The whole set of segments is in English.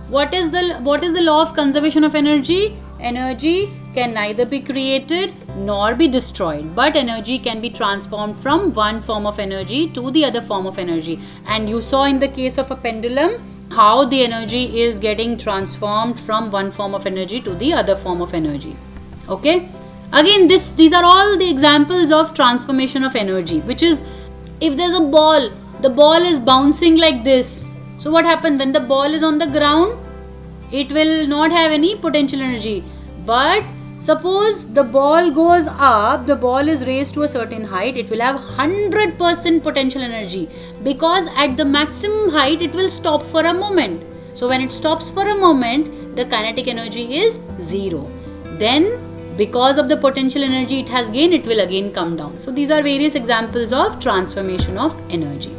What is the law of conservation of energy? Energy can neither be created nor be destroyed, but energy can be transformed from one form of energy to the other form of energy. And you saw in the case of a pendulum how the energy is getting transformed from one form of energy to the other form of energy. Okay, again these are all the examples of transformation of energy, which is, if there's a ball, the ball is bouncing like this. So what happens when the ball is on the ground? It will not have any potential energy. But suppose the ball goes up, the ball is raised to a certain height, it will have 100% potential energy, because at the maximum height it will stop for a moment. So when it stops for a moment, the kinetic energy is 0. Then because of the potential energy it has gained, it will again come down. So these are various examples of transformation of energy.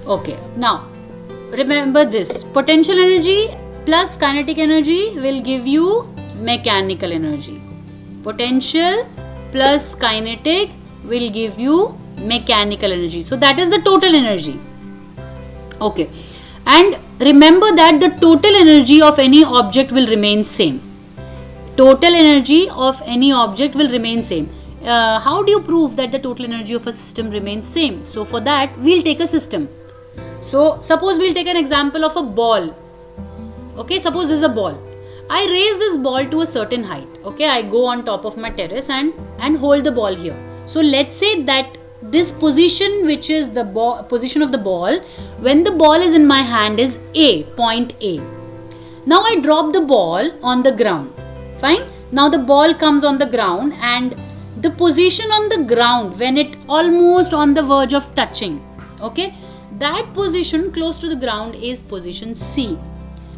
Okay, now remember this: potential energy plus kinetic energy will give you mechanical energy. Potential plus kinetic will give you mechanical energy. So that is the total energy. Okay, and remember that the total energy of any object will remain same. Total energy of any object will remain same. How do you prove that the total energy of a system remains same? So for that, we'll take a system. So suppose we'll take an example of a ball. Okay, suppose this is a ball. I raise this ball to a certain height. Okay, I go on top of my terrace and hold the ball here. So let's say that this position, which is the position of the ball, when the ball is in my hand, is A, point A. Now I drop the ball on the ground. Fine. Now the ball comes on the ground, and the position on the ground when it almost on the verge of touching, okay, that position close to the ground is position C.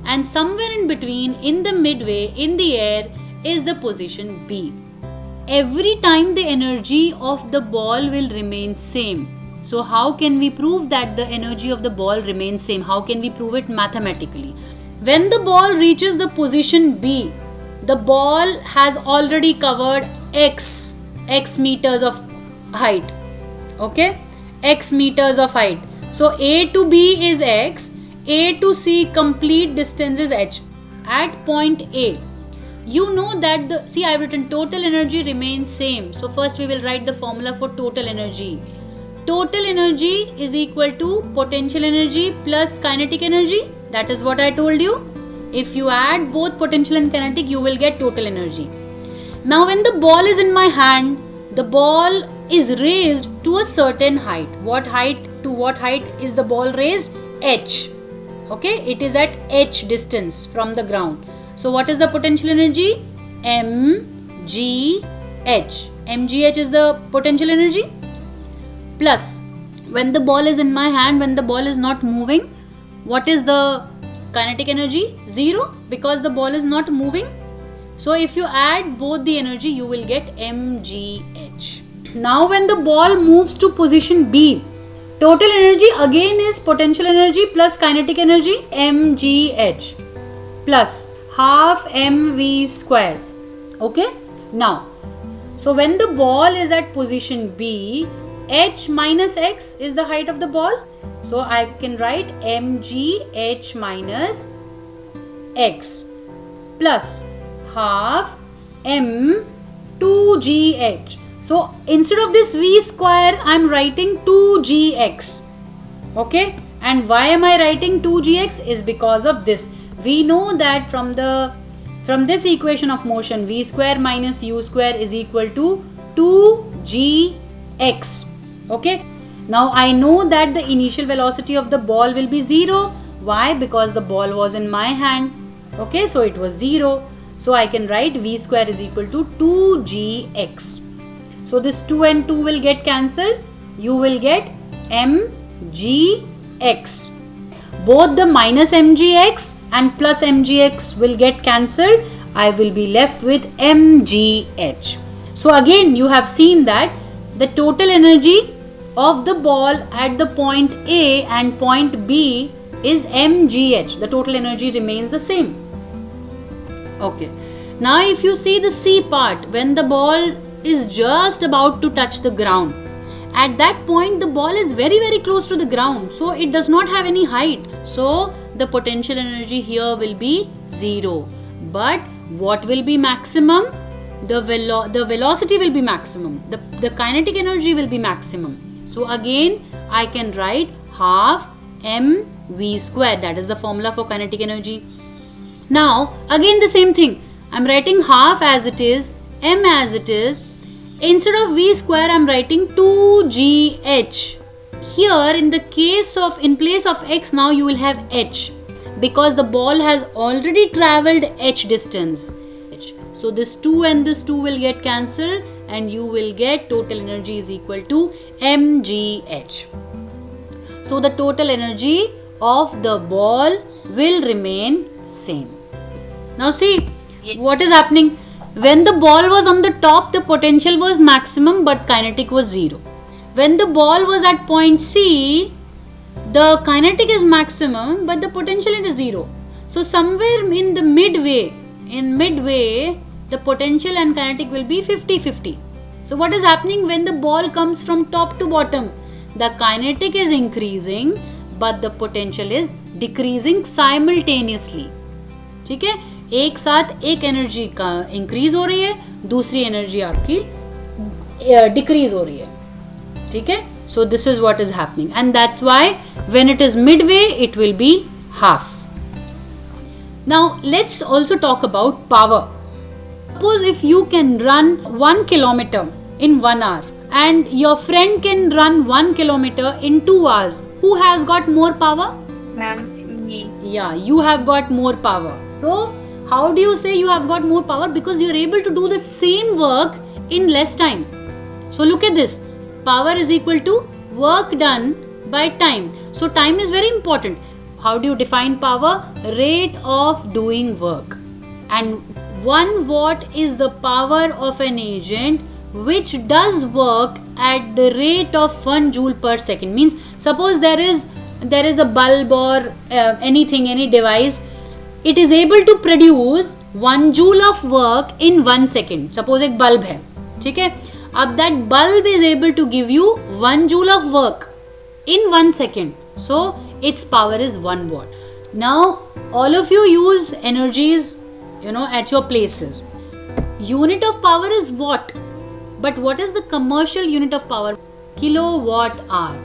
And somewhere in between, in the midway, in the air, is the position B. Every time the energy of the ball will remain same. So how can we prove that the energy of the ball remains same? How can we prove it mathematically? When the ball reaches the position B, the ball has already covered x meters of height. Okay, x meters of height. So A to B is x. A to C complete distance is h. At point A, you know that I have written total energy remains same. So first we will write the formula for total energy. Total energy is equal to potential energy plus kinetic energy. That is what I told you. If you add both potential and kinetic, you will get total energy. Now when the ball is in my hand, the ball is raised to a certain height. To what height is the ball raised? H. Okay, it is at h distance from the ground. So what is the potential energy? mgh. mgh is the potential energy. Plus, when the ball is in my hand, when the ball is not moving, what is the kinetic energy? 0, because the ball is not moving. So if you add both the energy, you will get mgh. Now when the ball moves to position B, total energy again is potential energy plus kinetic energy, mgh, plus half mv square. Okay, now so when the ball is at position B, h minus x is the height of the ball. So I can write mgh minus x plus half m 2gh. So instead of this v square, I am writing 2gx. Okay, and why am I writing 2gx? Is because of this. We know that from this equation of motion, v square minus u square is equal to 2gx. Okay, now I know that the initial velocity of the ball will be 0. Why? Because the ball was in my hand. Okay, so it was 0. So I can write v square is equal to 2gx. So this 2 and 2 will get cancelled. You will get mgx. Both the minus mgx and plus mgx will get cancelled. I will be left with mgh. So again you have seen that the total energy of the ball at the point A and point B is mgh. The total energy remains the same. Okay. Now if you see the C part, when the ball is just about to touch the ground, at that point the ball is very close to the ground, so it does not have any height. So the potential energy here will be 0. But what will be maximum? The velocity will be maximum. The kinetic energy will be maximum. So again, I can write half mv square. That is the formula for kinetic energy. Now, again the same thing. I'm writing half as it is, m as it is. Instead of v square, I'm writing 2gh. Here, in place of x, now you will have h, because the ball has already traveled h distance. So this 2 and this 2 will get cancelled, and you will get total energy is equal to mgh. So the total energy of the ball will remain same. Now see what is happening. When the ball was on the top, the potential was maximum but kinetic was 0. When the ball was at point C, the kinetic is maximum but the potential is 0. So somewhere in the midway, the potential and kinetic will be 50-50. So what is happening when the ball comes from top to bottom? The kinetic is increasing but the potential is decreasing simultaneously. ठीक है, एक साथ एक energy का increase हो रही है, दूसरी एनर्जी आपकी डिक्रीज हो रही है. ठीक है, so this is what is happening, and that's why when it is midway it will be half. Now let's also talk about power. Suppose if you can run 1 kilometer in 1 hour and your friend can run 1 kilometer in 2 hours, who has got more power? Ma'am, me. Yeah, you have got more power. So how do you say you have got more power? Because you are able to do the same work in less time. So look at this. Power is equal to work done by time. So time is very important. How do you define power? Rate of doing work. And 1 watt is the power of an agent which does work at the rate of 1 joule per second. Means suppose there is a bulb or any device. It is able to produce 1 joule of work in 1 second. Suppose एक bulb है, ठीक है? अब that bulb is able to give you 1 joule of work in 1 second. So its power is 1 watt. Now all of you use energies, at your places. Unit of power is watt. But what is the commercial unit of power? Kilowatt hour.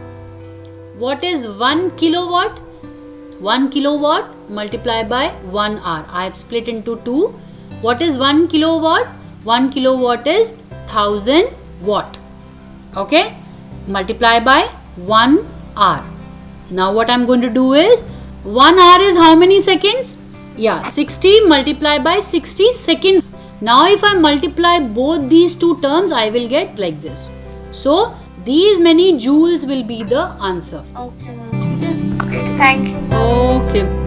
What is 1 kilowatt? 1 kilowatt multiplied by 1 hour. I have split into 2. What is 1 kilowatt? 1 kilowatt is 1000 watt. Okay? Multiply by 1 hour. Now what I am going to do is, 1 hour is how many seconds? Yeah, 60 multiplied by 60 seconds. Now if I multiply both these two terms, I will get like this. So these many joules will be the answer. Okay, ma'am. Thank you. Okay.